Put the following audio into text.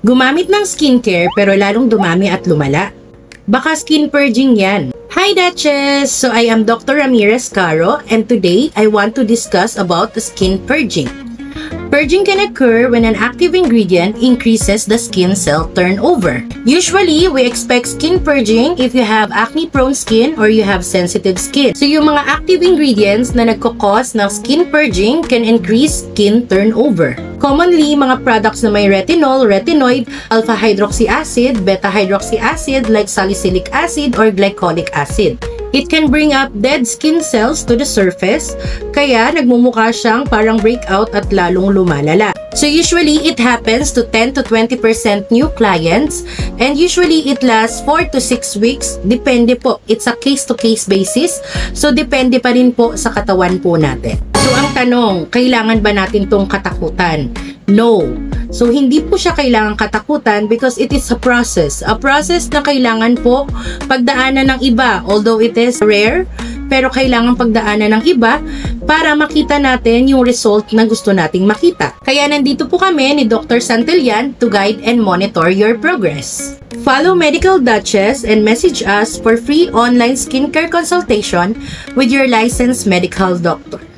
Gumamit ng skincare pero lalong dumami at lumala? Baka skin purging yan. Hi Duchess! So I am Dr. Ramirez Caro and today I want to discuss about the skin purging. Purging can occur when an active ingredient increases the skin cell turnover. Usually, we expect skin purging if you have acne-prone skin or you have sensitive skin. So, yung mga active ingredients na nagkakos ng skin purging can increase skin turnover. Commonly, mga products na may retinol, retinoid, alpha-hydroxy acid, beta-hydroxy acid like salicylic acid or glycolic acid. It can bring up dead skin cells to the surface, kaya nagmumukha siyang parang breakout at lalong lumalala. So usually, it happens to 10 to 20% new clients and usually it lasts 4 to 6 weeks. Depende po. It's a case-to-case basis. So depende pa rin po sa katawan po natin. So ang tanong, kailangan ba natin tong katakutan? No. So, hindi po siya kailangang katakutan because it is a process. A process na kailangan po pagdaanan ng iba. Although it is rare, pero kailangan pagdaanan ng iba para makita natin yung result na gusto nating makita. Kaya nandito po kami ni Dr. Santillan to guide and monitor your progress. Follow Medical Duchess and message us for free online skincare consultation with your licensed medical doctor.